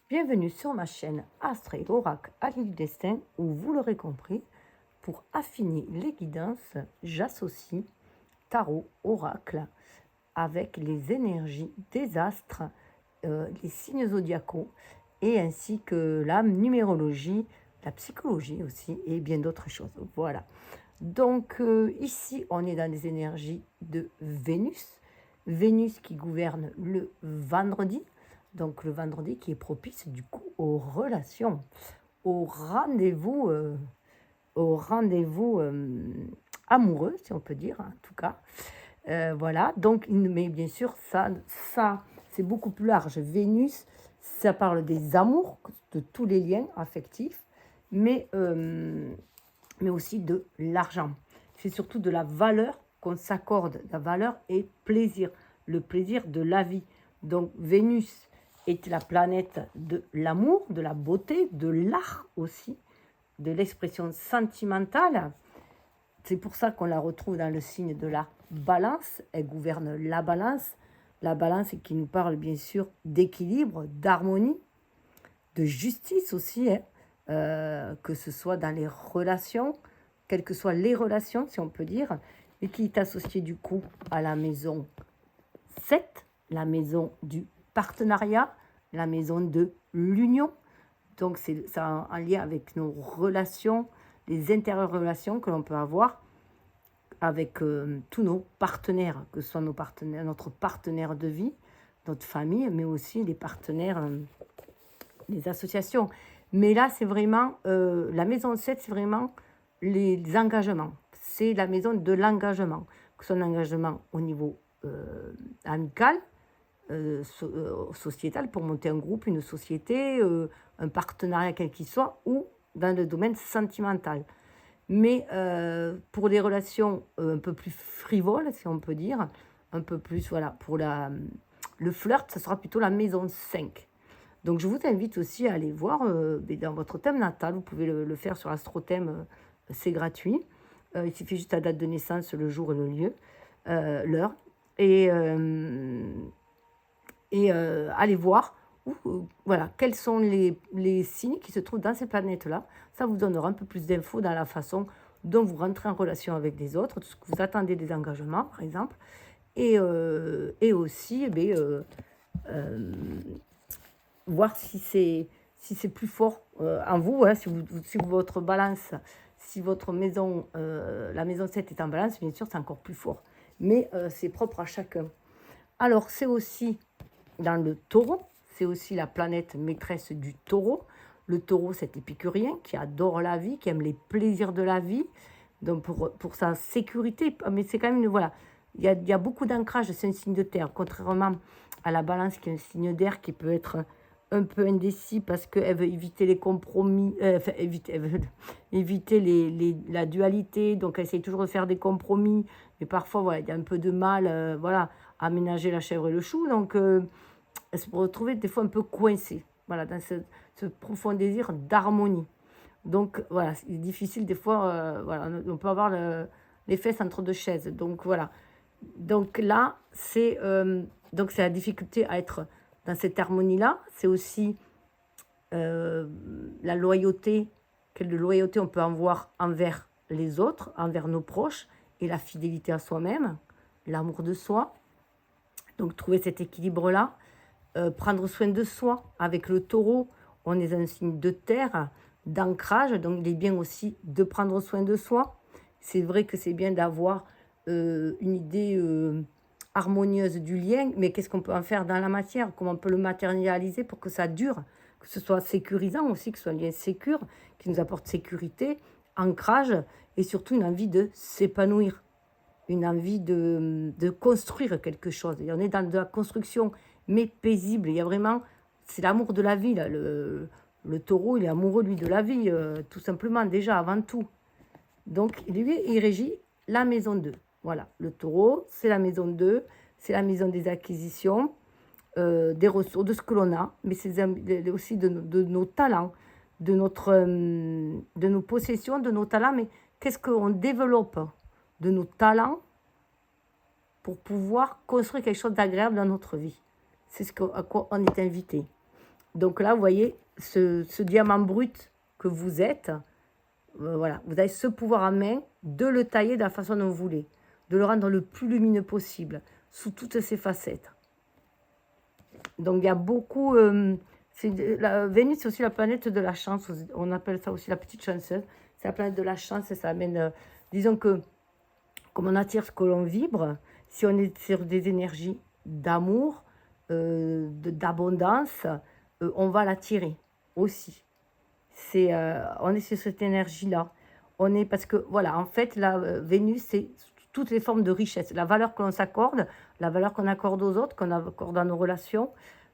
Bienvenue sur ma chaîne Astre et Oracle Alliés du Destin où vous l'aurez compris, pour affiner les guidances, j'associe tarot, oracle avec les énergies des astres, les signes zodiacaux et ainsi que la numérologie, la psychologie aussi et bien d'autres choses. Voilà. Donc ici, on est dans les énergies de Vénus. Vénus qui gouverne le vendredi. Donc le vendredi qui est propice du coup aux relations, au rendez-vous, amoureux, si on peut dire, en tout cas. Voilà, donc, mais bien sûr, ça c'est beaucoup plus large. Vénus, ça parle des amours, de tous les liens affectifs, mais aussi de l'argent. C'est surtout de la valeur qu'on s'accorde, la valeur et plaisir, le plaisir de la vie. Donc Vénus est la planète de l'amour, de la beauté, de l'art aussi, de l'expression sentimentale. C'est pour ça qu'on la retrouve dans le signe de la balance. Elle gouverne la balance. La balance qui nous parle bien sûr d'équilibre, d'harmonie, de justice aussi, hein. Que ce soit dans les relations, quelles que soient les relations, si on peut dire, et qui est associé du coup à la maison 7, la maison du partenariat, la maison de l'union. Donc c'est en lien avec nos relations, les interrelations que l'on peut avoir avec tous nos partenaires, que ce soit nos partenaires, notre partenaire de vie, notre famille, mais aussi les partenaires, les associations. Mais là, c'est vraiment, la maison 7, c'est vraiment les engagements. C'est la maison de l'engagement, que ce soit un engagement au niveau amical, sociétal, pour monter un groupe, une société, un partenariat quel qu'il soit, ou dans le domaine sentimental. Mais pour les relations un peu plus frivoles, si on peut dire, un peu plus, voilà, pour le flirt, ça sera plutôt la maison 5. Donc je vous invite aussi à aller voir dans votre thème natal, vous pouvez le faire sur AstroThème, c'est gratuit. Il suffit juste la date de naissance, le jour et le lieu, l'heure. Et aller voir voilà, quels sont les signes qui se trouvent dans ces planètes-là. Ça vous donnera un peu plus d'infos dans la façon dont vous rentrez en relation avec les autres, tout ce que vous attendez des engagements, par exemple. Et aussi, voir si c'est plus fort en vous, hein, si votre balance, si votre maison, la maison 7 est en balance, bien sûr, c'est encore plus fort. Mais c'est propre à chacun. Alors, c'est aussi dans le taureau, c'est aussi la planète maîtresse du taureau. Le taureau, cet épicurien qui adore la vie, qui aime les plaisirs de la vie, donc pour sa sécurité. Mais c'est quand même, voilà, il y a beaucoup d'ancrage, c'est un signe de terre, contrairement à la balance qui est un signe d'air qui peut être un peu indécis parce qu'elle veut éviter les compromis, elle veut éviter la dualité, donc elle essaye toujours de faire des compromis, mais parfois, voilà, il y a un peu de mal, voilà, à ménager la chèvre et le chou, donc elle se retrouver des fois un peu coincée, voilà, dans ce profond désir d'harmonie. Donc voilà, c'est difficile des fois, voilà, on peut avoir les fesses entre deux chaises, donc voilà. Donc là, c'est la difficulté à être dans cette harmonie-là. C'est aussi la loyauté, quelle loyauté on peut avoir envers les autres, envers nos proches, et la fidélité à soi-même, l'amour de soi. Donc trouver cet équilibre-là, prendre soin de soi. Avec le taureau, on est un signe de terre, d'ancrage, donc il est bien aussi de prendre soin de soi. C'est vrai que c'est bien d'avoir une idée harmonieuse du lien, mais qu'est-ce qu'on peut en faire dans la matière? Comment on peut le matérialiser pour que ça dure, que ce soit sécurisant aussi, que ce soit un lien sécure, qui nous apporte sécurité, ancrage, et surtout une envie de s'épanouir, une envie de construire quelque chose. Et on est dans de la construction, mais paisible. Il y a vraiment, c'est l'amour de la vie, là. Le taureau, il est amoureux, lui, de la vie, tout simplement, déjà, avant tout. Donc, lui, il régit la maison 2. Voilà, le taureau, c'est la maison 2, c'est la maison des acquisitions, des ressources, de ce que l'on a, mais c'est aussi de nos talents, de nos possessions, de nos talents, mais qu'est-ce qu'on développe de nos talents pour pouvoir construire quelque chose d'agréable dans notre vie. C'est à quoi on est invité. Donc là, vous voyez, ce diamant brut que vous êtes, voilà, vous avez ce pouvoir en main de le tailler de la façon dont vous voulez, de le rendre le plus lumineux possible, sous toutes ses facettes. Donc il y a beaucoup... Vénus, c'est aussi la planète de la chance, on appelle ça aussi la petite chanceuse. C'est la planète de la chance et ça amène... disons que, comme on attire ce que l'on vibre, si on est sur des énergies d'amour, d'abondance, on va l'attirer aussi. On est sur cette énergie-là. Parce que, voilà, en fait, la Vénus, c'est toutes les formes de richesse. La valeur que l'on s'accorde, la valeur qu'on accorde aux autres, qu'on accorde dans nos relations,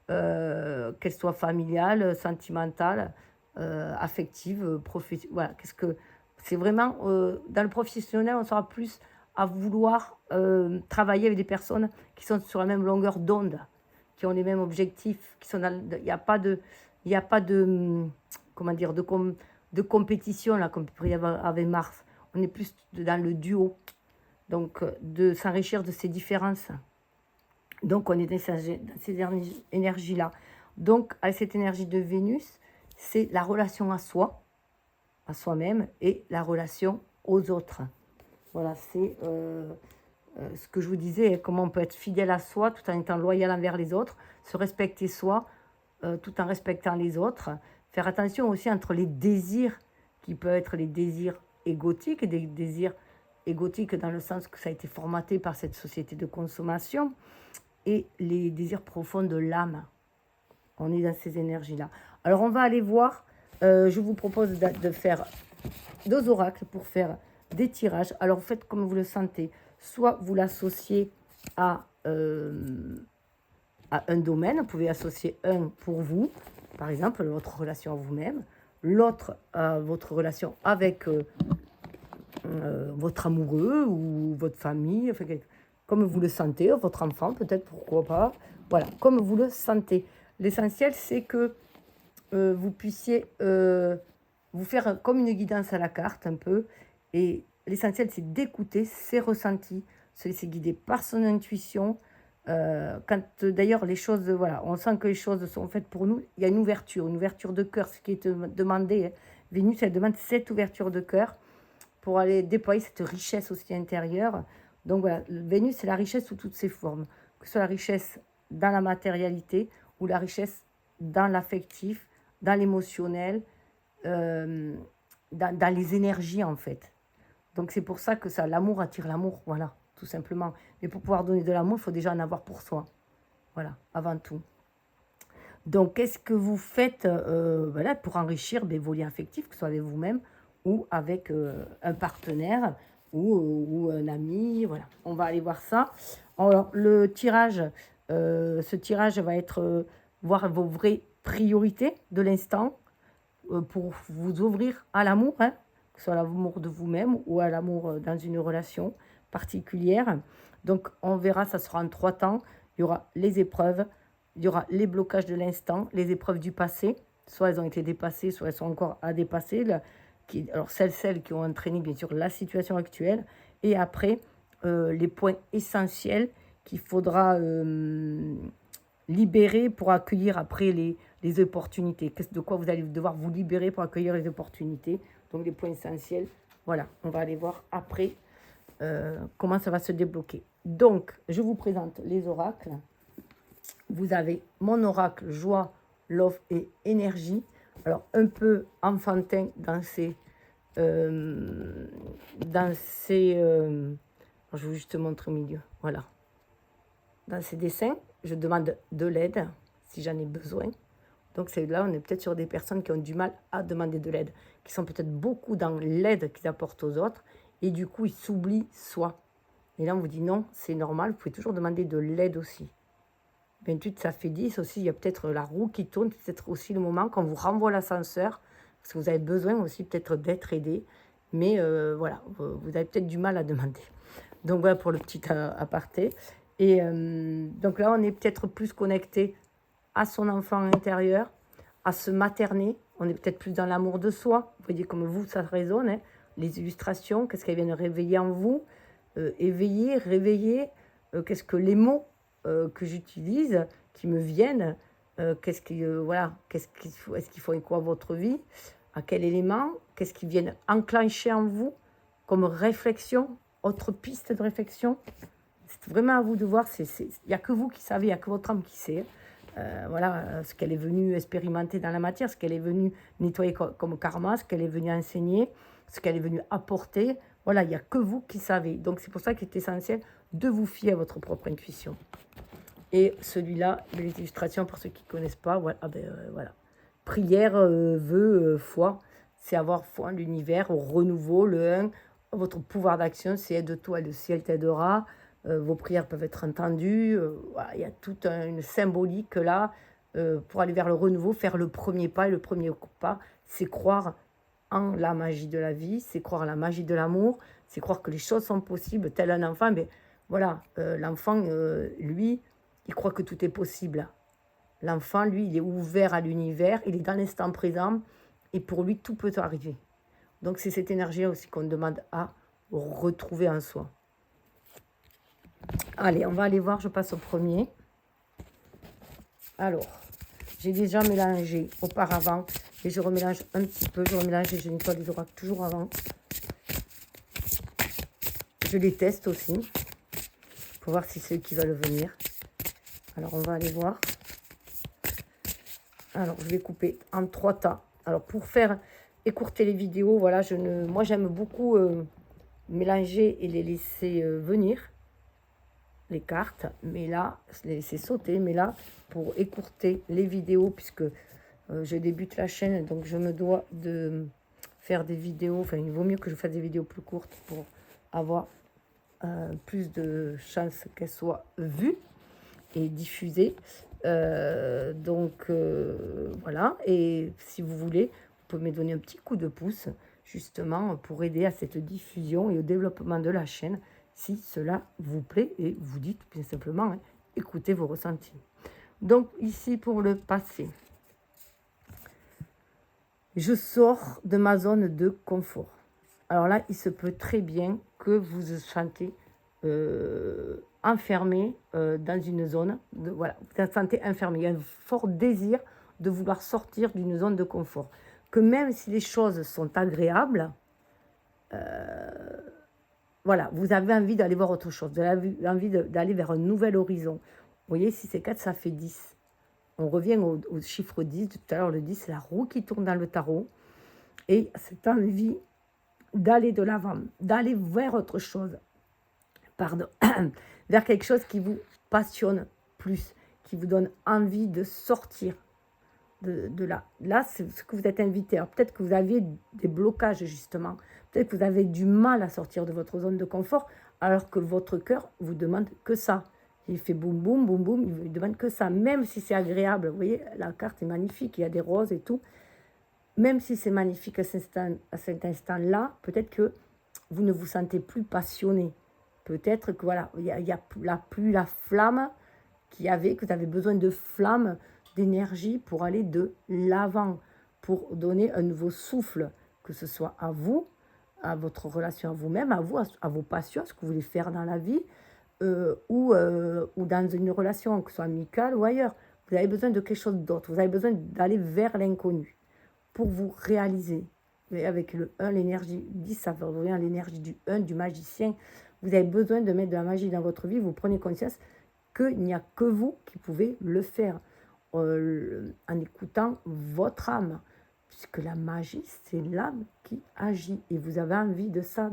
qu'elles soient familiales, sentimentales, affectives, professionnelles. Voilà, c'est vraiment, dans le professionnel, on sera plus à vouloir travailler avec des personnes qui sont sur la même longueur d'onde, qui ont les mêmes objectifs, il n'y a pas de comment dire, de compétition, là, comme il pourrait y avoir avec Mars. On est plus dans le duo, donc de s'enrichir de ces différences. Donc, on est dans ces énergies-là. Donc, avec cette énergie de Vénus, c'est la relation à soi, à soi-même, et la relation aux autres. Voilà, c'est ce que je vous disais, comment on peut être fidèle à soi tout en étant loyal envers les autres, se respecter soi tout en respectant les autres. Faire attention aussi entre les désirs, qui peuvent être les désirs égotiques, et des désirs égotiques dans le sens que ça a été formaté par cette société de consommation, et les désirs profonds de l'âme. On est dans ces énergies-là. Alors, on va aller voir, je vous propose de faire 2 oracles pour faire des tirages. Alors, faites comme vous le sentez. Soit vous l'associez à un domaine, vous pouvez associer un pour vous, par exemple, votre relation à vous-même, l'autre à votre relation avec votre amoureux ou votre famille, enfin, comme vous le sentez, votre enfant peut-être, pourquoi pas, voilà, comme vous le sentez. L'essentiel, c'est que vous puissiez vous faire comme une guidance à la carte un peu, et l'essentiel, c'est d'écouter ses ressentis, se laisser guider par son intuition. Quand d'ailleurs les choses, voilà, on sent que les choses sont faites pour nous, il y a une ouverture de cœur, ce qui est demandé. Hein. Vénus, elle demande cette ouverture de cœur pour aller déployer cette richesse aussi intérieure. Donc voilà, Vénus, c'est la richesse sous toutes ses formes, que ce soit la richesse dans la matérialité ou la richesse dans l'affectif, dans l'émotionnel, dans les énergies en fait. Donc c'est pour ça que ça, l'amour attire l'amour, voilà, tout simplement. Mais pour pouvoir donner de l'amour, il faut déjà en avoir pour soi, voilà, avant tout. Donc qu'est-ce que vous faites voilà, pour enrichir vos liens affectifs, que ce soit avec vous-même ou avec un partenaire ou un ami, voilà. On va aller voir ça. Alors le tirage, ce tirage va être voir vos vraies priorités de l'instant pour vous ouvrir à l'amour, hein, que ce soit l'amour de vous-même ou à l'amour dans une relation particulière. Donc on verra, ça sera en 3 temps. Il y aura les épreuves, il y aura les blocages de l'instant, les épreuves du passé. Soit elles ont été dépassées, soit elles sont encore à dépasser. Alors celles qui ont entraîné bien sûr la situation actuelle. Et après, les points essentiels qu'il faudra libérer pour accueillir après les opportunités. De quoi vous allez devoir vous libérer pour accueillir les opportunités. Donc les points essentiels, voilà, on va aller voir après comment ça va se débloquer. Donc, je vous présente les oracles. Vous avez mon oracle joie, love et énergie. Alors, un peu enfantin dans ces... je vais juste te montrer au milieu. Voilà. Dans ces dessins, je demande de l'aide si j'en ai besoin. Donc, c'est là, on est peut-être sur des personnes qui ont du mal à demander de l'aide, qui sont peut-être beaucoup dans l'aide qu'ils apportent aux autres, et du coup, ils s'oublient soi. Et là, on vous dit non, c'est normal, vous pouvez toujours demander de l'aide aussi. 28, ça fait 10 aussi, il y a peut-être la roue qui tourne, peut-être aussi le moment quand vous renvoie l'ascenseur, parce que vous avez besoin aussi peut-être d'être aidé, mais voilà, vous avez peut-être du mal à demander. Donc voilà pour le petit aparté. Et donc là, on est peut-être plus connecté à son enfant intérieur, à se materner, on est peut-être plus dans l'amour de soi, vous voyez comme vous, ça résonne, hein. Les illustrations, qu'est-ce qu'elles viennent réveiller en vous, éveiller, réveiller, qu'est-ce que les mots que j'utilise, qui me viennent, voilà, est-ce qu'ils font écho à votre vie? À quel élément? Qu'est-ce qu'ils viennent enclencher en vous comme réflexion? Autre piste de réflexion? C'est vraiment à vous de voir. Il n'y a que vous qui savez, il n'y a que votre âme qui sait. Voilà, ce qu'elle est venue expérimenter dans la matière, ce qu'elle est venue nettoyer comme karma, ce qu'elle est venue enseigner, ce qu'elle est venue apporter. Voilà, il n'y a que vous qui savez. Donc c'est pour ça qu'il est essentiel de vous fier à votre propre intuition. Et celui-là, les illustrations, pour ceux qui ne connaissent pas, voilà. Voilà. Prière, vœu, foi, c'est avoir foi en l'univers, au renouveau, le 1. Votre pouvoir d'action, c'est aide-toi, le ciel t'aidera. Vos prières peuvent être entendues. Voilà, il y a toute une symbolique là pour aller vers le renouveau, faire le premier pas. Et le premier pas, c'est croire en la magie de la vie, c'est croire en la magie de l'amour, c'est croire que les choses sont possibles, tel un enfant. Mais voilà, l'enfant, lui, il croit que tout est possible. L'enfant, lui, il est ouvert à l'univers, il est dans l'instant présent, et pour lui, tout peut arriver. Donc c'est cette énergie aussi qu'on demande à retrouver en soi. Allez, on va aller voir, je passe au premier. Alors, j'ai déjà mélangé auparavant, et je remélange un petit peu, je remélange et je nettoie les oracles toujours avant. Je les teste aussi, pour voir si c'est eux qui veulent venir. Alors, on va aller voir. Alors, je vais couper en 3 tas. Alors, pour faire écourter les vidéos, voilà, moi, j'aime beaucoup mélanger et les laisser venir, les cartes. Mais là, je les laisser sauter. Mais là, pour écourter les vidéos, puisque je débute la chaîne, donc je me dois de faire des vidéos. Enfin, il vaut mieux que je fasse des vidéos plus courtes pour avoir plus de chances qu'elles soient vues et diffusées. Voilà, et si vous voulez, vous pouvez me donner un petit coup de pouce justement pour aider à cette diffusion et au développement de la chaîne si cela vous plaît, et vous dites bien simplement, hein, écoutez vos ressentis. Donc ici pour le passé, je sors de ma zone de confort. Alors là, il se peut très bien que vous vous sentez enfermé dans une zone, voilà, vous vous sentez enfermé. Il y a un fort désir de vouloir sortir d'une zone de confort. Que même si les choses sont agréables, voilà, vous avez envie d'aller voir autre chose, vous avez envie d'aller vers un nouvel horizon. Vous voyez, si c'est 4, ça fait 10. On revient au chiffre 10, tout à l'heure le 10, c'est la roue qui tourne dans le tarot. Et cette envie d'aller de l'avant, d'aller vers autre chose, pardon, vers quelque chose qui vous passionne plus, qui vous donne envie de sortir de là. Là, c'est ce que vous êtes invité. Alors peut-être que vous aviez des blocages justement, peut-être que vous avez du mal à sortir de votre zone de confort, alors que votre cœur vous demande que ça. Il fait boum, boum, boum, boum, il vous demande que ça, même si c'est agréable. Vous voyez, la carte est magnifique, il y a des roses et tout. Même si c'est magnifique à cet instant-là, peut-être que vous ne vous sentez plus passionné. Peut-être que voilà, il n'y a plus la flamme qu'il y avait, que vous avez besoin de flamme, d'énergie pour aller de l'avant, pour donner un nouveau souffle, que ce soit à vous, à votre relation à vous-même, à vous, à vos passions, ce que vous voulez faire dans la vie, ou dans une relation, que ce soit amicale ou ailleurs. Vous avez besoin de quelque chose d'autre, vous avez besoin d'aller vers l'inconnu pour vous réaliser. Et avec le 1, l'énergie 10, ça revient à l'énergie du 1, du magicien. Vous avez besoin de mettre de la magie dans votre vie, vous prenez conscience qu'il n'y a que vous qui pouvez le faire en écoutant votre âme. Puisque la magie, c'est l'âme qui agit. Et vous avez envie de ça.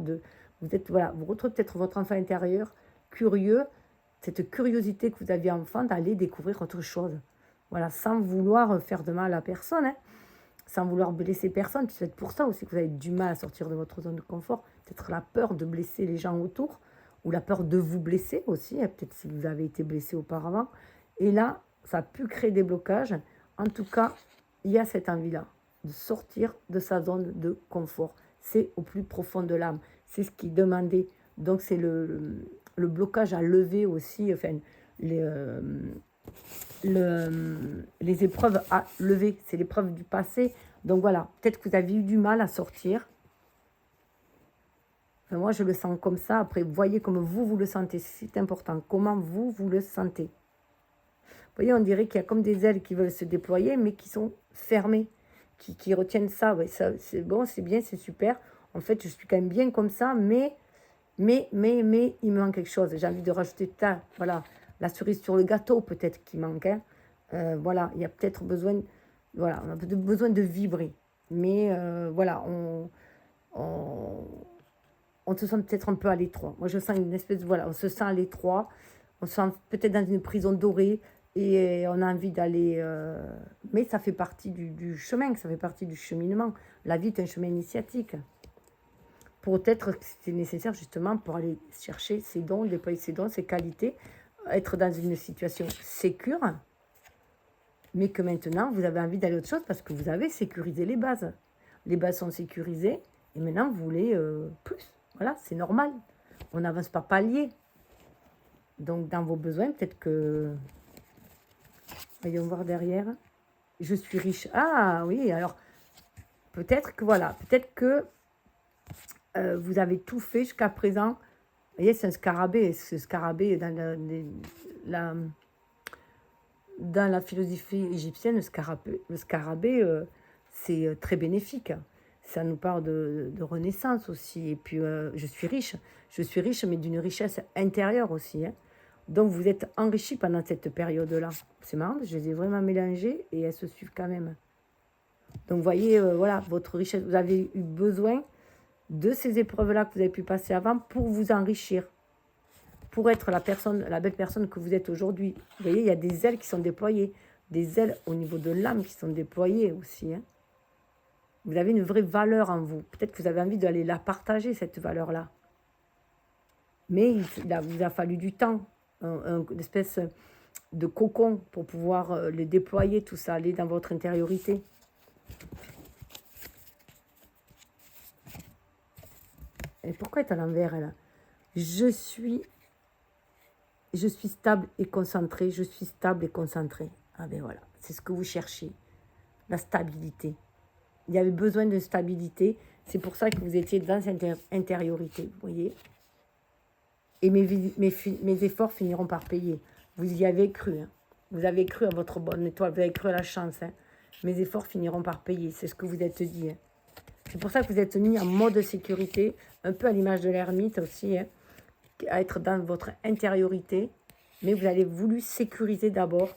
Vous retrouvez peut-être votre enfant intérieur curieux, cette curiosité que vous aviez enfant d'aller découvrir autre chose. Voilà, sans vouloir faire de mal à personne, hein, sans vouloir blesser personne. C'est peut-être pour ça aussi que vous avez du mal à sortir de votre zone de confort. Peut-être la peur de blesser les gens autour, ou la peur de vous blesser aussi, hein, peut-être si vous avez été blessé auparavant. Et là, ça a pu créer des blocages. En tout cas, il y a cette envie-là de sortir de sa zone de confort. C'est au plus profond de l'âme. C'est ce qui est demandé. Donc, c'est le blocage à lever aussi, enfin, les épreuves à lever. C'est l'épreuve du passé. Donc, voilà, peut-être que vous avez eu du mal à sortir. Enfin, moi, je le sens comme ça. Après, voyez comme vous le sentez. C'est important. Comment vous le sentez. voyez, on dirait qu'il y a comme des ailes qui veulent se déployer, mais qui sont fermées, qui retiennent ça. Ouais, ça c'est bon, c'est bien, c'est super. En fait, je suis quand même bien comme ça, mais, il me manque quelque chose. J'ai envie de rajouter voilà, la cerise sur le gâteau, peut-être, qui manque. Hein. Voilà, il y a peut-être besoin, voilà, on a besoin de vibrer. Mais voilà, on se sent peut-être un peu à l'étroit. Moi, je sens une espèce, voilà, on se sent à l'étroit. On se sent peut-être dans une prison dorée et on a envie d'aller... mais ça fait partie du chemin, ça fait partie du cheminement. La vie est un chemin initiatique. Peut-être que c'est nécessaire justement pour aller chercher ses dons, déployer ses dons, ses qualités, être dans une situation sécure, mais que maintenant vous avez envie d'aller autre chose parce que vous avez sécurisé les bases. Les bases sont sécurisées et maintenant vous voulez plus. Voilà, c'est normal. On n'avance pas palier. Donc dans vos besoins, peut-être que... Voyons voir derrière. Je suis riche. Ah oui, alors peut-être que voilà, peut-être que vous avez tout fait jusqu'à présent. Vous voyez, c'est un scarabée. Ce scarabée, dans la philosophie égyptienne, le scarabée c'est très bénéfique. Ça nous parle de renaissance aussi. Et puis, je suis riche. Je suis riche, mais d'une richesse intérieure aussi. Hein. Donc, vous êtes enrichi pendant cette période-là. C'est marrant, je les ai vraiment mélangées et elles se suivent quand même. Donc, vous voyez, voilà, votre richesse. Vous avez eu besoin de ces épreuves-là que vous avez pu passer avant pour vous enrichir, pour être la belle personne que vous êtes aujourd'hui. Vous voyez, il y a des ailes qui sont déployées, des ailes au niveau de l'âme qui sont déployées aussi. Hein. Vous avez une vraie valeur en vous. Peut-être que vous avez envie d'aller la partager, cette valeur-là. Mais il vous a fallu du temps, une espèce de cocon pour pouvoir le déployer, tout ça, aller dans votre intériorité. Et pourquoi est à l'envers, elle? Je suis stable et concentrée, je suis stable et concentrée. Ah ben voilà, c'est ce que vous cherchez, la stabilité. Il y avait besoin de stabilité, c'est pour ça que vous étiez dans cette intériorité, vous voyez. Et mes efforts finiront par payer. Vous y avez cru, hein. Vous avez cru à votre bonne étoile, vous avez cru à la chance. Hein. Mes efforts finiront par payer, c'est ce que vous êtes dit. Hein. C'est pour ça que vous êtes mis en mode sécurité, un peu à l'image de l'ermite aussi, hein, à être dans votre intériorité. Mais vous avez voulu sécuriser d'abord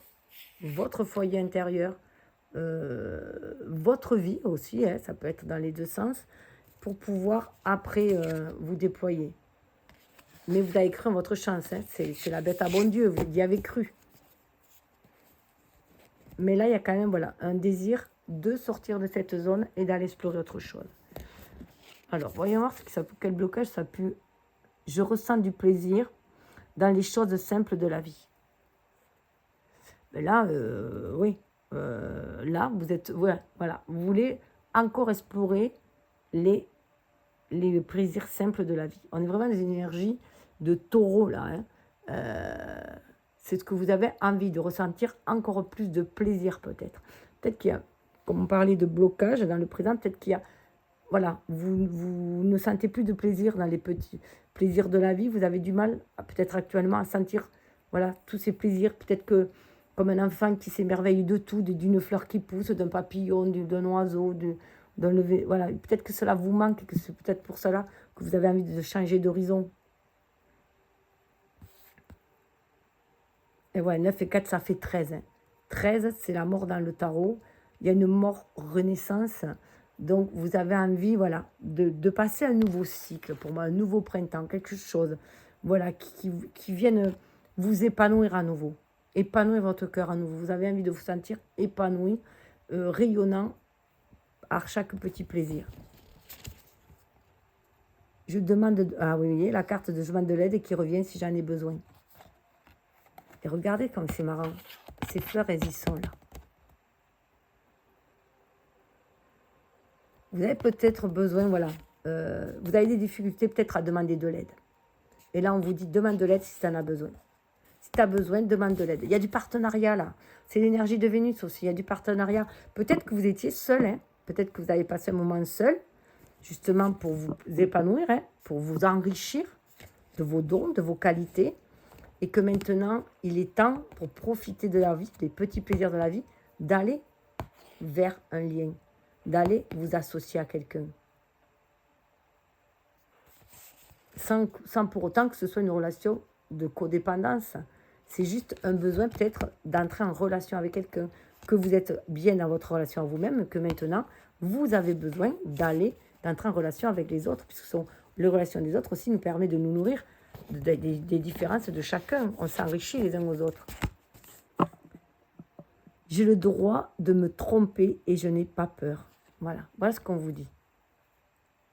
votre foyer intérieur, votre vie aussi, hein, ça peut être dans les deux sens, pour pouvoir après vous déployer. Mais vous avez cru en votre chance, hein, c'est la bête à bon Dieu, vous y avez cru. Mais là, il y a quand même voilà, un désir de sortir de cette zone et d'aller explorer autre chose. Alors, voyons voir quel blocage ça a pu... Je ressens du plaisir dans les choses simples de la vie. Mais là, oui. Là, vous êtes... Ouais, voilà. Vous voulez encore explorer les plaisirs simples de la vie. On est vraiment dans une énergie de taureau, là. Hein. C'est ce que vous avez envie de ressentir, encore plus de plaisir, peut-être. Peut-être qu'il y a, comme on parlait de blocage dans le présent, peut-être qu'il y a... Voilà, vous ne sentez plus de plaisir dans les petits plaisirs de la vie. Vous avez du mal, peut-être actuellement, à sentir voilà, tous ces plaisirs. Peut-être que, comme un enfant qui s'émerveille de tout, d'une fleur qui pousse, d'un papillon, d'un oiseau, d'un lever. Voilà, peut-être que cela vous manque et que c'est peut-être pour cela que vous avez envie de changer d'horizon. Et ouais, 9 et 4, ça fait 13. Hein. 13, c'est la mort dans le tarot. Il y a une mort renaissance. Donc, vous avez envie, voilà, de passer un nouveau cycle, pour moi, un nouveau printemps, quelque chose, voilà, qui vienne vous épanouir à nouveau, épanouir votre cœur à nouveau. Vous avez envie de vous sentir épanoui, rayonnant à chaque petit plaisir. Je demande, ah oui, vous voyez, la carte de je demande de l'aide qui revient si j'en ai besoin. Et regardez comme c'est marrant, ces fleurs, elles y sont là. Vous avez peut-être besoin, voilà, vous avez des difficultés peut-être à demander de l'aide. Et là, on vous dit, demande de l'aide si tu en as besoin. Si tu as besoin, demande de l'aide. Il y a du partenariat là. C'est l'énergie de Vénus aussi, il y a du partenariat. Peut-être que vous étiez seul, hein. Peut-être que vous avez passé un moment seul, justement pour vous épanouir, hein, pour vous enrichir de vos dons, de vos qualités. et que maintenant, il est temps, pour profiter de la vie, des petits plaisirs de la vie, d'aller vers un lien, d'aller vous associer à quelqu'un. Sans pour autant que ce soit une relation de codépendance. C'est juste un besoin peut-être d'entrer en relation avec quelqu'un, que vous êtes bien dans votre relation à vous-même, que maintenant, vous avez besoin d'entrer en relation avec les autres, puisque les relations des autres aussi nous permettent de nous nourrir des différences de chacun. On s'enrichit les uns aux autres. J'ai le droit de me tromper et je n'ai pas peur. Voilà ce qu'on vous dit.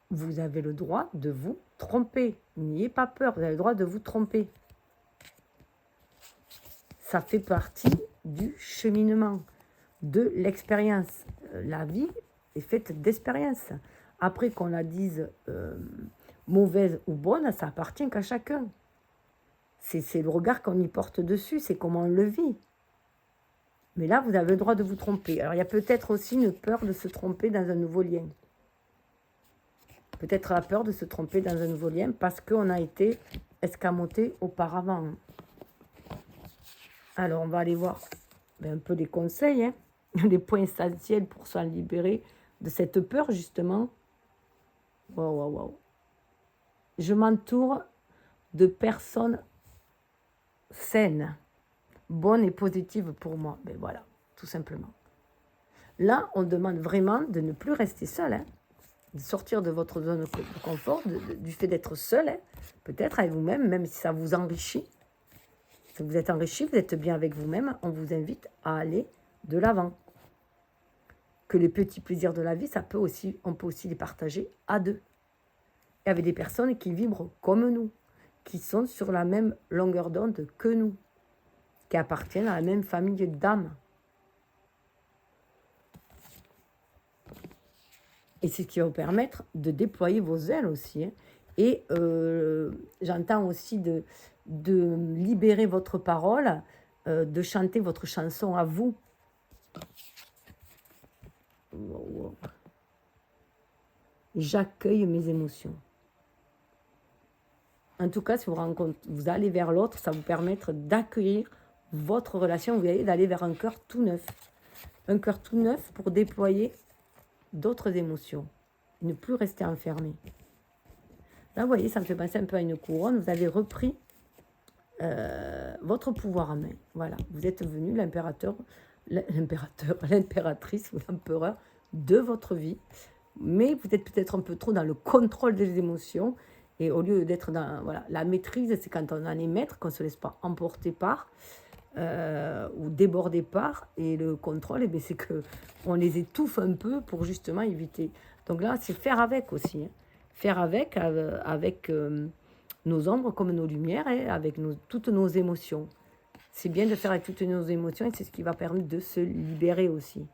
Vous avez le droit de vous tromper. N'ayez pas peur, vous avez le droit de vous tromper. Ça fait partie du cheminement, de l'expérience. La vie est faite d'expériences. Après qu'on la dise mauvaise ou bonne, ça appartient qu'à chacun. C'est le regard qu'on y porte dessus, c'est comment on le vit. Mais là, vous avez le droit de vous tromper. Alors, il y a peut-être aussi une peur de se tromper dans un nouveau lien. Peut-être la peur de se tromper dans un nouveau lien parce qu'on a été escamoté auparavant. Alors, on va aller voir un peu les conseils, les points essentiels pour s'en libérer de cette peur, justement. Waouh. Je m'entoure de personnes saines, bonnes et positives pour moi. Ben voilà, tout simplement. Là, on demande vraiment de ne plus rester seul, de sortir de votre zone de confort, du fait d'être seul, peut-être avec vous-même, même si ça vous enrichit. Si vous êtes enrichi, vous êtes bien avec vous-même, on vous invite à aller de l'avant. Que les petits plaisirs de la vie, on peut aussi les partager à deux. Et avec des personnes qui vibrent comme nous, qui sont sur la même longueur d'onde que nous, qui appartiennent à la même famille d'âmes. Et c'est ce qui va vous permettre de déployer vos ailes aussi. Et j'entends aussi de libérer votre parole, de chanter votre chanson à vous. Wow. J'accueille mes émotions. En tout cas, si vous allez vers l'autre, ça vous permettre d'accueillir votre relation, vous allez d'aller vers un cœur tout neuf. Un cœur tout neuf pour déployer d'autres émotions. Ne plus rester enfermé. Là, vous voyez, ça me fait penser un peu à une couronne. Vous avez repris votre pouvoir en main. Voilà, vous êtes devenu l'impératrice ou l'empereur de votre vie. Mais vous êtes peut-être un peu trop dans le contrôle des émotions. Et au lieu d'être dans la maîtrise, c'est quand on en est maître, qu'on ne se laisse pas emporter par ou déborder par. Et le contrôle, c'est qu'on les étouffe un peu pour justement éviter. Donc là, c'est faire avec aussi. Faire avec nos ombres comme nos lumières, avec toutes nos émotions. C'est bien de faire avec toutes nos émotions et c'est ce qui va permettre de se libérer aussi.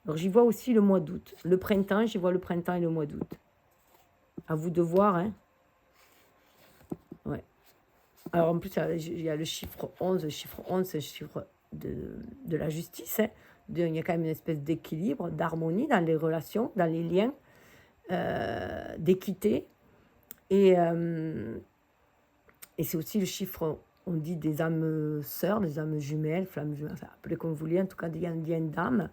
Alors j'y vois aussi le mois d'août. Le printemps, j'y vois le printemps et le mois d'août. À vous de voir. Ouais. Alors en plus, il y a le chiffre 11. Le chiffre 11, c'est le chiffre de la justice. Il y a quand même une espèce d'équilibre, d'harmonie dans les relations, dans les liens, d'équité. Et c'est aussi le chiffre, on dit, des âmes sœurs, des âmes jumelles, flammes jumelles, enfin, appelez comme vous voulez, en tout cas des liens d'âme.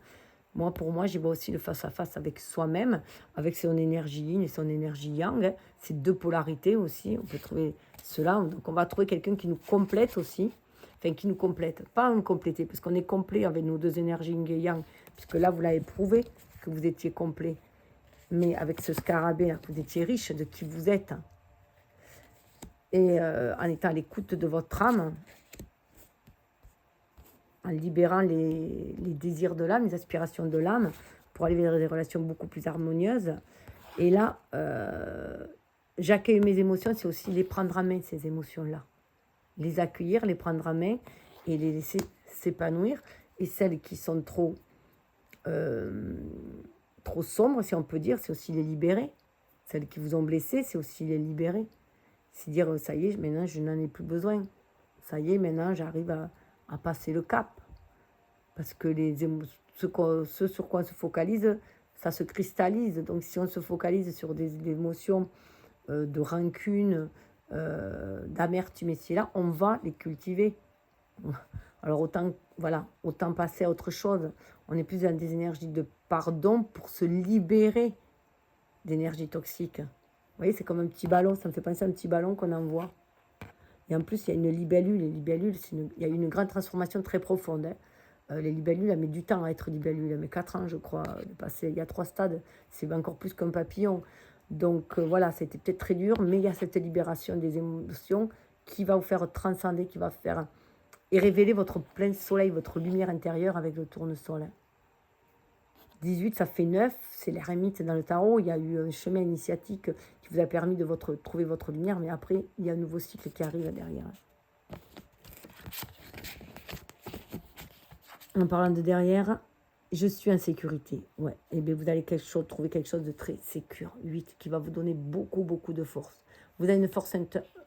Pour moi, j'y vois aussi le face-à-face avec soi-même, avec son énergie yin et son énergie yang. C'est deux polarités aussi, on peut trouver cela. Donc on va trouver quelqu'un qui nous complète aussi, enfin qui nous complète, pas nous compléter, parce qu'on est complet avec nos deux énergies yin et yang, puisque là, vous l'avez prouvé que vous étiez complet. Mais avec ce scarabée, là, vous étiez riche de qui vous êtes. Et en étant à l'écoute de votre âme, en libérant les désirs de l'âme, les aspirations de l'âme, pour aller vers des relations beaucoup plus harmonieuses. Et là, j'accueille mes émotions, c'est aussi les prendre en main, ces émotions-là. Les accueillir, les prendre en main et les laisser s'épanouir. Et celles qui sont trop sombres, si on peut dire, c'est aussi les libérer. Celles qui vous ont blessé, c'est aussi les libérer. C'est dire, ça y est, maintenant, je n'en ai plus besoin. Ça y est, maintenant, j'arrive à passer le cap. Parce que ce sur quoi on se focalise, ça se cristallise. Donc, si on se focalise sur des émotions de rancune, d'amertume ici et là, on va les cultiver. Alors autant, voilà, autant passer à autre chose. On est plus dans des énergies de pardon pour se libérer d'énergie toxique. Vous voyez, c'est comme un petit ballon, ça me fait penser à un petit ballon qu'on envoie. Et en plus, il y a une libellule. Les libellules, il y a une grande transformation très profonde. Hein. Les libellules, elles mettent du temps à être libellules. Elles mettent 4 ans, je crois, de passer. Il y a 3 stades. C'est encore plus qu'un papillon. Donc voilà, c'était peut-être très dur, mais il y a cette libération des émotions qui va vous faire transcender, qui va faire et révéler votre plein soleil, votre lumière intérieure avec le tournesol. 18, ça fait 9, c'est l'ermite dans le tarot. Il y a eu un chemin initiatique qui vous a permis de trouver votre lumière, mais après, il y a un nouveau cycle qui arrive derrière. En parlant de derrière, je suis en sécurité. Ouais, et bien vous allez trouver quelque chose de très sécure. 8, qui va vous donner beaucoup, beaucoup de force. Vous avez une force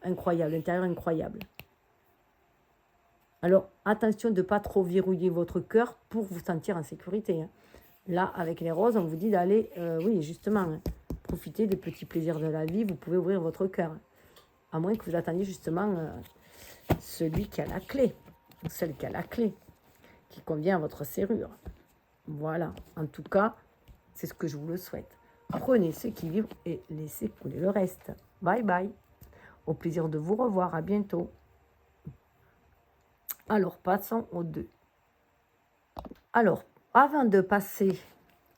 incroyable, intérieure incroyable. Alors, attention de ne pas trop verrouiller votre cœur pour vous sentir en sécurité. Hein. Là, avec les roses, on vous dit d'aller, oui, justement, hein, profiter des petits plaisirs de la vie. Vous pouvez ouvrir votre cœur. Hein. À moins que vous attendiez justement celui qui a la clé, ou celle qui a la clé, qui convient à votre serrure. Voilà. En tout cas, c'est ce que je vous le souhaite. Prenez ce qui vibre et laissez couler le reste. Bye bye. Au plaisir de vous revoir. À bientôt. Alors, passons aux 2. Alors, avant de passer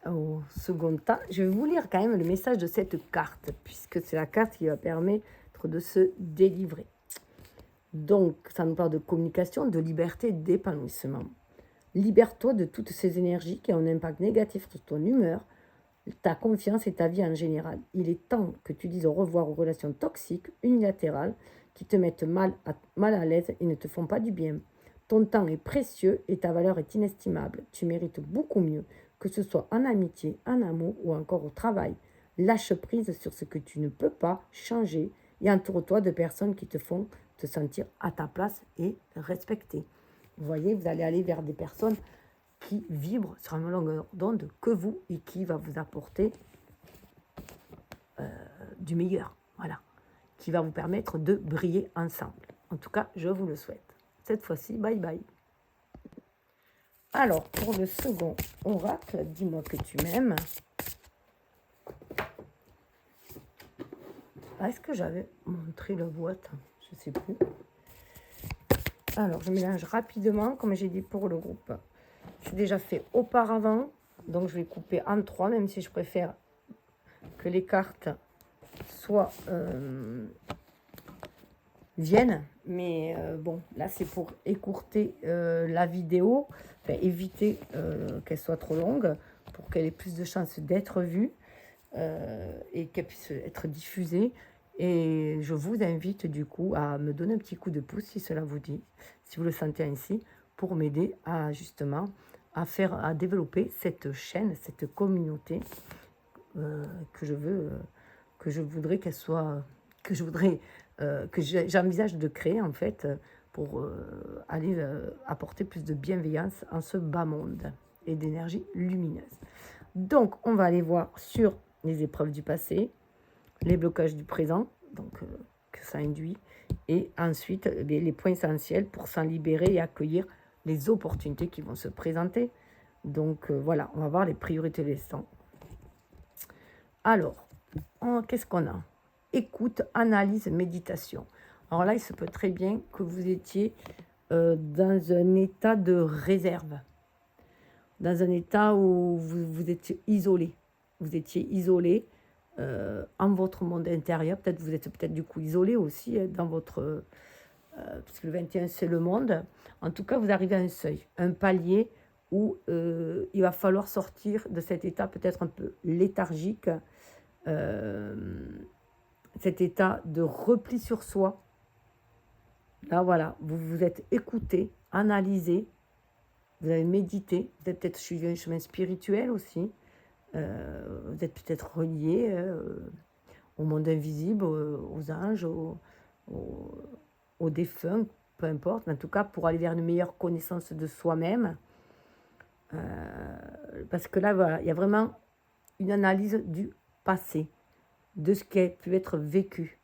au second tas, je vais vous lire quand même le message de cette carte, puisque c'est la carte qui va permettre de se délivrer. Donc, ça nous parle de communication, de liberté, d'épanouissement. Libère-toi de toutes ces énergies qui ont un impact négatif sur ton humeur, ta confiance et ta vie en général. Il est temps que tu dises au revoir aux relations toxiques, unilatérales, qui te mettent mal à l'aise et ne te font pas du bien. Ton temps est précieux et ta valeur est inestimable. Tu mérites beaucoup mieux, que ce soit en amitié, en amour ou encore au travail. Lâche prise sur ce que tu ne peux pas changer et entoure-toi de personnes qui te font te sentir à ta place et respectée. Vous voyez, vous allez aller vers des personnes qui vibrent sur la même longueur d'onde que vous et qui va vous apporter du meilleur. Voilà. Qui va vous permettre de briller ensemble. En tout cas, je vous le souhaite. Cette fois-ci, bye bye. Alors, pour le second oracle, dis-moi que tu m'aimes. Est-ce que j'avais montré la boîte? Je ne sais plus. Alors, je mélange rapidement, comme j'ai dit pour le groupe. C'est déjà fait auparavant, donc je vais couper en 3, même si je préfère que les cartes soient viennent. Mais bon, là, c'est pour écourter la vidéo, enfin, éviter qu'elle soit trop longue, pour qu'elle ait plus de chances d'être vue et qu'elle puisse être diffusée. Et je vous invite du coup à me donner un petit coup de pouce si cela vous dit, si vous le sentez ainsi, pour m'aider à justement à développer cette chaîne, cette communauté que je voudrais qu'elle soit, que j'envisage de créer en fait pour aller apporter plus de bienveillance en ce bas monde et d'énergie lumineuse. Donc, on va aller voir sur les épreuves du passé, les blocages du présent, donc que ça induit, et ensuite les points essentiels pour s'en libérer et accueillir les opportunités qui vont se présenter. Donc voilà, on va voir les priorités de l'instant. Alors, qu'est-ce qu'on a? Écoute, analyse, méditation. Alors là, il se peut très bien que vous étiez dans un état de réserve, dans un état où vous étiez isolé. Vous étiez isolé en votre monde intérieur. Peut-être vous êtes peut-être du coup isolé aussi dans votre... parce que le 21, c'est le monde. En tout cas, vous arrivez à un seuil, un palier où il va falloir sortir de cet état peut-être un peu léthargique, cet état de repli sur soi. Là, voilà, vous vous êtes écouté, analysé, vous avez médité, vous êtes peut-être suivi un chemin spirituel aussi, vous êtes peut-être relié au monde invisible, aux anges, aux défunts, peu importe, mais en tout cas pour aller vers une meilleure connaissance de soi-même. Parce que là, voilà, il y a vraiment une analyse du passé, de ce qui a pu être vécu.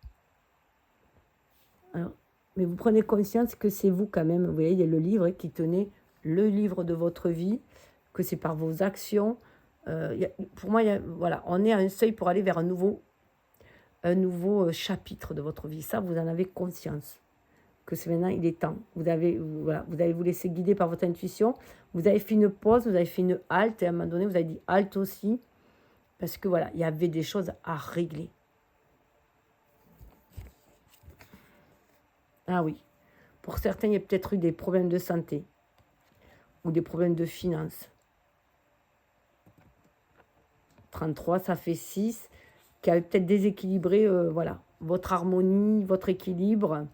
Alors, mais vous prenez conscience que c'est vous quand même. Vous voyez, il y a le livre qui tenait le livre de votre vie, que c'est par vos actions. Pour moi, voilà, on est à un seuil pour aller vers un nouveau chapitre de votre vie. Ça, vous en avez conscience. Que c'est maintenant, il est temps. Voilà, vous allez vous laisser guider par votre intuition. Vous avez fait une pause, vous avez fait une halte, et à un moment donné, vous avez dit halte aussi. Parce que voilà, il y avait des choses à régler. Ah oui. Pour certains, il y a peut-être eu des problèmes de santé ou des problèmes de finances. 33, ça fait 6, qui avait peut-être déséquilibré voilà, votre harmonie, votre équilibre.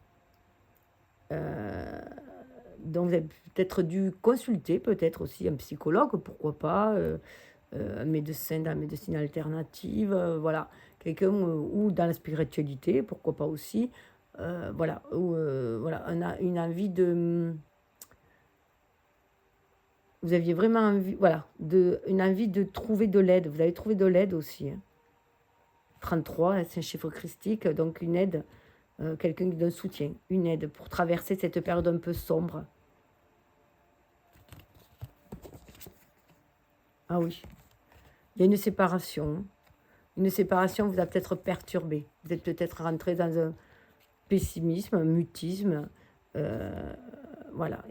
Donc, vous avez peut-être dû consulter, peut-être aussi un psychologue, pourquoi pas, un médecin dans la médecine alternative, voilà, quelqu'un ou dans la spiritualité, pourquoi pas aussi, voilà, ou voilà, une envie de... Vous aviez vraiment envie, voilà, une envie de trouver de l'aide. Vous avez trouvé de l'aide aussi. Hein. 33, c'est un chiffre christique, donc une aide, quelqu'un qui donne soutien, une aide pour traverser cette période un peu sombre. Ah oui, il y a une séparation. Une séparation vous a peut-être perturbé. Vous êtes peut-être rentré dans un pessimisme, un mutisme, voilà,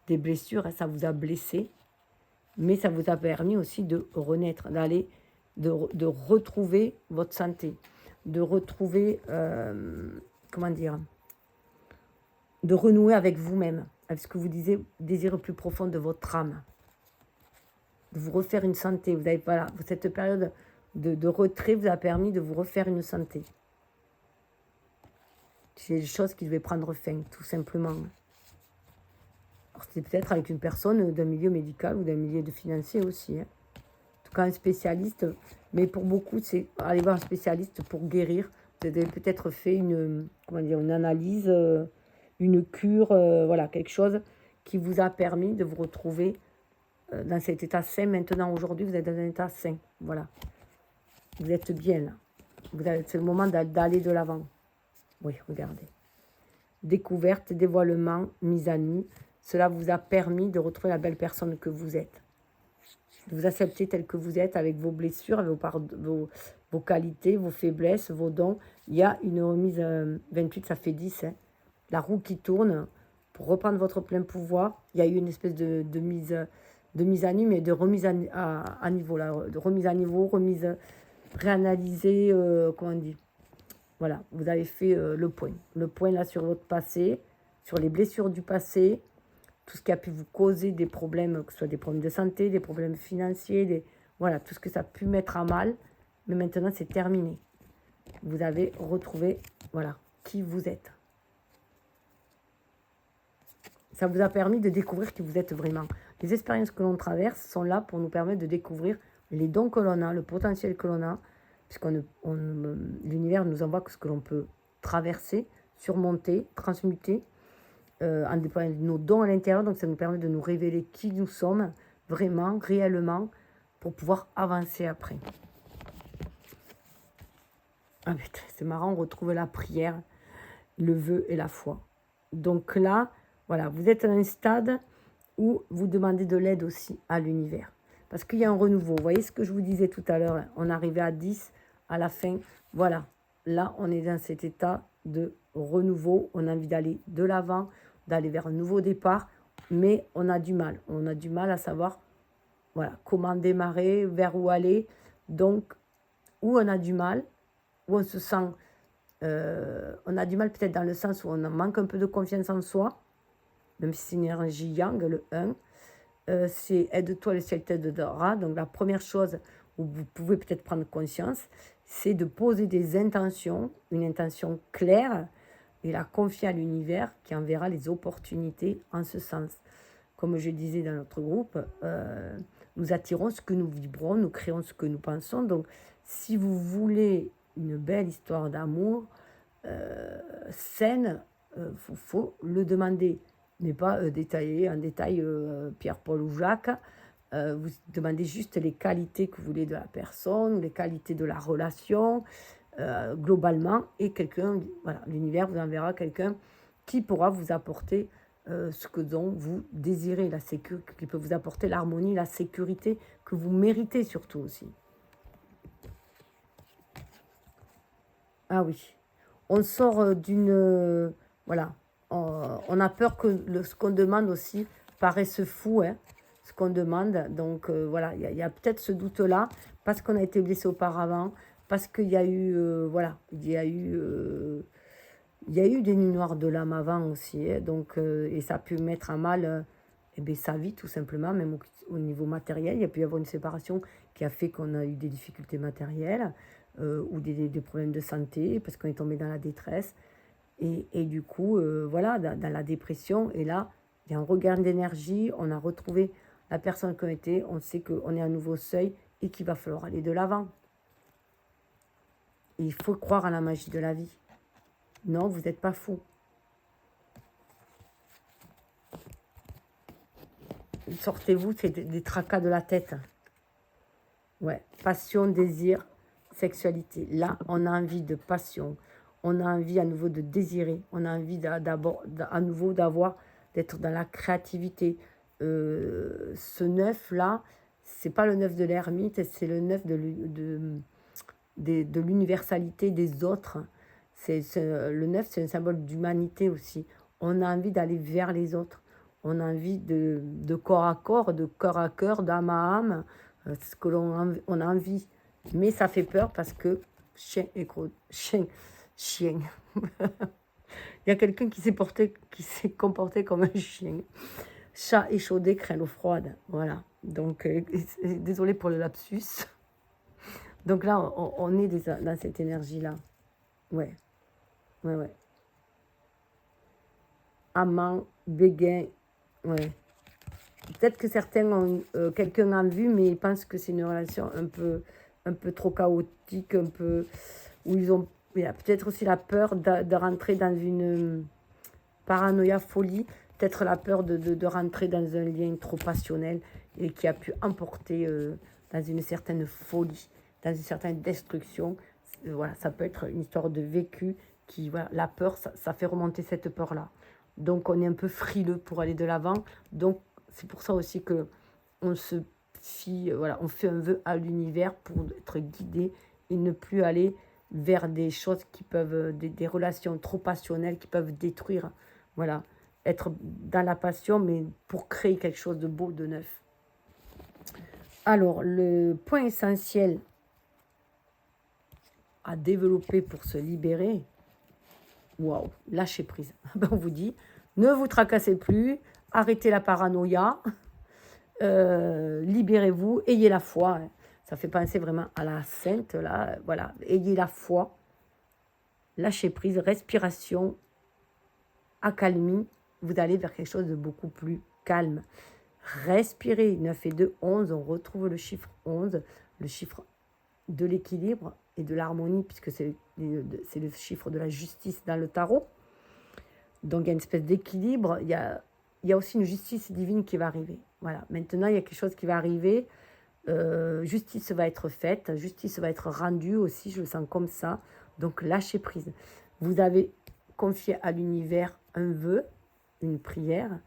des blessures, ça vous a blessé, mais ça vous a permis aussi de renaître, de retrouver votre santé, de retrouver, comment dire, de renouer avec vous-même, avec ce que vous désirez plus profond de votre âme, de vous refaire une santé. Vous avez, voilà, cette période de retrait vous a permis de vous refaire une santé. C'est des choses qui devaient prendre fin, tout simplement. C'est peut-être avec une personne d'un milieu médical ou d'un milieu de financier aussi. Hein. En tout cas, un spécialiste. Mais pour beaucoup, c'est aller voir un spécialiste pour guérir. Vous avez peut-être fait une analyse, une cure, voilà, quelque chose qui vous a permis de vous retrouver dans cet état sain. Maintenant, aujourd'hui, vous êtes dans un état sain. Voilà. Vous êtes bien là. C'est le moment d'aller de l'avant. Oui, regardez. Découverte, dévoilement, mise à nu. Cela vous a permis de retrouver la belle personne que vous êtes. De vous accepter tel que vous êtes, avec vos blessures, avec vos qualités, vos faiblesses, vos dons. Il y a une remise, 28, ça fait 10. Hein. La roue qui tourne pour reprendre votre plein pouvoir. Il y a eu une espèce de mise à nu, mais de remise à niveau. Là, de remise à niveau, réanalysée, comment on dit. Voilà, vous avez fait le point. Le point là sur votre passé, sur les blessures du passé, tout ce qui a pu vous causer des problèmes, que ce soit des problèmes de santé, des problèmes financiers, voilà, tout ce que ça a pu mettre à mal. Mais maintenant, c'est terminé. Vous avez retrouvé, voilà, qui vous êtes. Ça vous a permis de découvrir qui vous êtes vraiment. Les expériences que l'on traverse sont là pour nous permettre de découvrir les dons que l'on a, le potentiel que l'on a, puisque l'univers nous envoie ce que l'on peut traverser, surmonter, transmuter, en déployant nos dons à l'intérieur. Donc ça nous permet de nous révéler qui nous sommes, vraiment, réellement, pour pouvoir avancer après. Ah, c'est marrant, on retrouve la prière, le vœu et la foi. Donc là, voilà, vous êtes à un stade où vous demandez de l'aide aussi à l'univers. Parce qu'il y a un renouveau. Vous voyez ce que je vous disais tout à l'heure, on arrivait à 10 à la fin. Voilà, là, on est dans cet état de renouveau. On a envie d'aller de l'avant, d'aller vers un nouveau départ, mais on a du mal. On a du mal à savoir, voilà, comment démarrer, vers où aller. Donc, où on a du mal, où on se sent... on a du mal peut-être dans le sens où on manque un peu de confiance en soi, même si c'est une énergie yang, le 1. C'est aide-toi, le ciel t'aidera. Donc la première chose où vous pouvez peut-être prendre conscience, c'est de poser des intentions, une intention claire, et la confier à l'univers qui enverra les opportunités en ce sens. Comme je disais dans notre groupe, nous attirons ce que nous vibrons, nous créons ce que nous pensons. Donc si vous voulez une belle histoire d'amour saine, faut le demander. Mais pas détailler en détail Pierre, Paul ou Jacques. Vous demandez juste les qualités que vous voulez de la personne, les qualités de la relation, globalement, et quelqu'un, voilà, l'univers vous enverra quelqu'un qui pourra vous apporter ce que dont vous désirez, la sécurité, qui peut vous apporter l'harmonie, la sécurité que vous méritez surtout aussi. Ah oui, on sort d'une... voilà, on a peur que ce qu'on demande aussi paraisse fou, hein, ce qu'on demande. Donc voilà, il y a peut-être ce doute-là, parce qu'on a été blessé auparavant, parce qu'il y a eu... voilà, il y a eu des nuits noires de l'âme avant aussi, hein, donc, et ça a pu mettre à mal eh bien, sa vie tout simplement, même au niveau matériel. Il y a pu y avoir une séparation qui a fait qu'on a eu des difficultés matérielles ou des problèmes de santé parce qu'on est tombé dans la détresse. Et du coup, voilà, dans la dépression, et là, il y a un regain d'énergie, on a retrouvé la personne qu'on était, on sait qu'on est à un nouveau seuil et qu'il va falloir aller de l'avant. Il faut croire à la magie de la vie. Non, vous n'êtes pas fou. Sortez-vous, c'est des tracas de la tête. Ouais, passion, désir, sexualité. Là, on a envie de passion. On a envie à nouveau de désirer. On a envie à nouveau d'être dans la créativité. Ce neuf-là, c'est pas le neuf de l'ermite, c'est le neuf de l'universalité des autres. Le neuf, c'est un symbole d'humanité aussi. On a envie d'aller vers les autres. On a envie de corps à corps, de cœur à cœur, d'âme à âme, ce que on a envie. Mais ça fait peur parce que chien et chien. Il y a quelqu'un qui s'est comporté comme un chien. Chat échaudé craint l'eau froide. Voilà. Donc, désolé pour le lapsus. Donc là, on est dans cette énergie-là. Ouais. Ouais. Amant, béguin, ouais. Peut-être que certains ont quelqu'un en vue, mais ils pensent que c'est une relation un peu trop chaotique, un peu... où il y a peut-être aussi la peur de rentrer dans une paranoïa, folie, peut-être la peur de rentrer dans un lien trop passionnel et qui a pu emporter dans une certaine folie, dans une certaine destruction. Voilà, ça peut être une histoire de vécu qui, voilà, la peur, ça fait remonter cette peur-là. Donc on est un peu frileux pour aller de l'avant. Donc c'est pour ça aussi que on se fie, voilà, on fait un vœu à l'univers pour être guidé et ne plus aller vers des choses qui peuvent, des relations trop passionnelles qui peuvent détruire, voilà, être dans la passion, mais pour créer quelque chose de beau, de neuf. Alors, le point essentiel à développer pour se libérer, waouh, lâcher prise. On vous dit, ne vous tracassez plus, arrêtez la paranoïa, libérez-vous, ayez la foi. Hein. Ça fait penser vraiment à la sainte, là, voilà, ayez la foi, lâchez prise, respiration, accalmie, vous allez vers quelque chose de beaucoup plus calme. Respirez, 9 et 2, 11, on retrouve le chiffre 11, le chiffre de l'équilibre et de l'harmonie, puisque c'est le chiffre de la justice dans le tarot. Donc il y a une espèce d'équilibre, il y a aussi une justice divine qui va arriver. Voilà, maintenant il y a quelque chose qui va arriver, justice va être faite, justice va être rendue aussi, je le sens comme ça, donc lâchez prise. Vous avez confié à l'univers un vœu, une prière,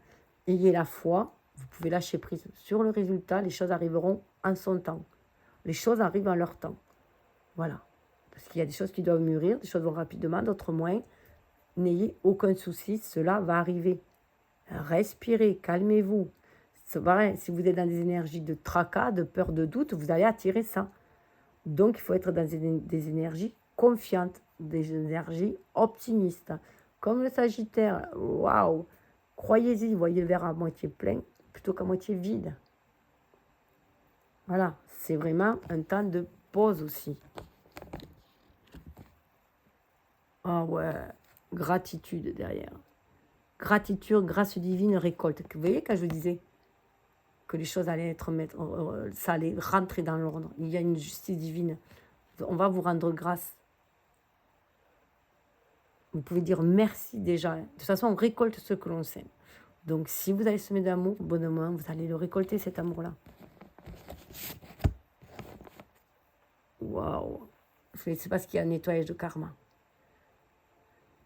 ayez la foi, vous pouvez lâcher prise sur le résultat, les choses arriveront en son temps. Les choses arrivent en leur temps. Voilà. Parce qu'il y a des choses qui doivent mûrir, des choses vont rapidement, d'autres moins. N'ayez aucun souci, cela va arriver. Respirez, calmez-vous. C'est vrai, si vous êtes dans des énergies de tracas, de peur, de doute, vous allez attirer ça. Donc, il faut être dans des énergies confiantes, des énergies optimistes. Comme le Sagittaire, waouh, croyez-y, voyez le verre à moitié plein plutôt qu'à moitié vide. Voilà, c'est vraiment un temps de pause aussi. Ah ouais, gratitude derrière. Gratitude, grâce divine, récolte. Vous voyez quand je vous disais que les choses allaient être ça allait rentrer dans l'ordre. Il y a une justice divine. On va vous rendre grâce. Vous pouvez dire merci déjà. De toute façon, on récolte ce que l'on sème. Donc, si vous allez semer d'amour, bonnement, vous allez le récolter, cet amour-là. Waouh! souffler. C'est parce qu'il y a un nettoyage de karma.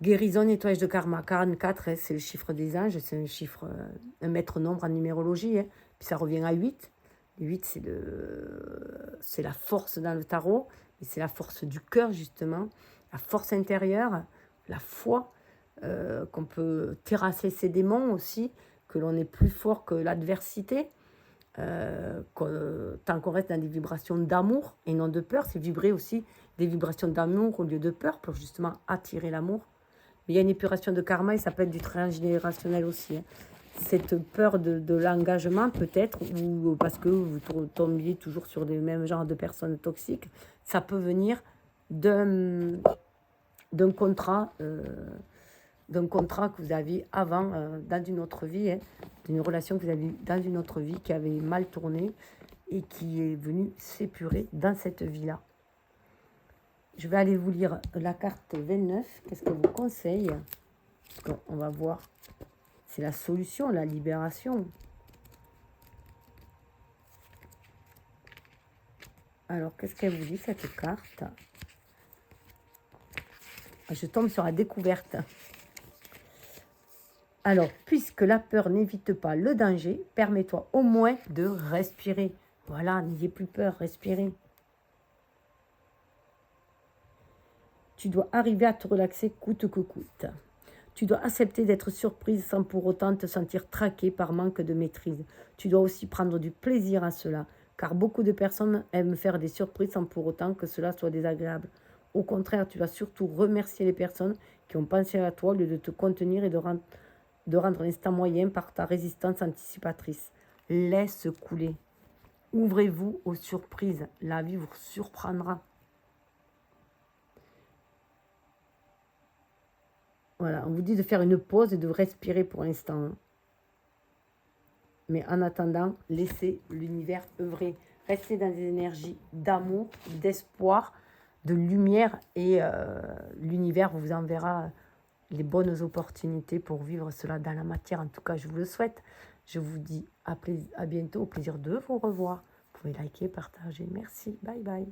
Guérison, nettoyage de karma. 44, hein, c'est le chiffre des anges. C'est un chiffre, un maître nombre en numérologie. Hein, puis ça revient à 8. Le 8, c'est la force dans le tarot. Et c'est la force du cœur, justement. La force intérieure, la foi, qu'on peut terrasser ses démons aussi, que l'on est plus fort que l'adversité. Tant qu'on reste dans des vibrations d'amour et non de peur, c'est vibrer aussi des vibrations d'amour au lieu de peur pour justement attirer l'amour. Mais il y a une épuration de karma et ça peut être du transgénérationnel aussi. Hein. Cette peur de l'engagement peut-être, ou parce que vous tombiez toujours sur des mêmes genres de personnes toxiques, ça peut venir d'un contrat que vous aviez avant dans une autre vie, hein, d'une relation que vous avez dans une autre vie qui avait mal tourné et qui est venue s'épurer dans cette vie-là. Je vais aller vous lire la carte 29. Qu'est-ce qu'elle vous conseille? On va voir. C'est la solution, la libération. Alors, qu'est-ce qu'elle vous dit, cette carte? Je tombe sur la découverte. Alors, puisque la peur n'évite pas le danger, permets-toi au moins de respirer. Voilà, n'ayez plus peur, respirez. Tu dois arriver à te relaxer coûte que coûte. Tu dois accepter d'être surprise sans pour autant te sentir traqué par manque de maîtrise. Tu dois aussi prendre du plaisir à cela, car beaucoup de personnes aiment faire des surprises sans pour autant que cela soit désagréable. Au contraire, tu vas surtout remercier les personnes qui ont pensé à toi au lieu de te contenir et de rendre l'instant moyen par ta résistance anticipatrice. Laisse couler. Ouvrez-vous aux surprises. La vie vous surprendra. Voilà, on vous dit de faire une pause et de respirer pour l'instant. Mais en attendant, laissez l'univers œuvrer. Restez dans des énergies d'amour, d'espoir, de lumière et l'univers vous enverra les bonnes opportunités pour vivre cela dans la matière. En tout cas, je vous le souhaite. Je vous dis à bientôt, au plaisir de vous revoir. Vous pouvez liker, partager. Merci. Bye bye.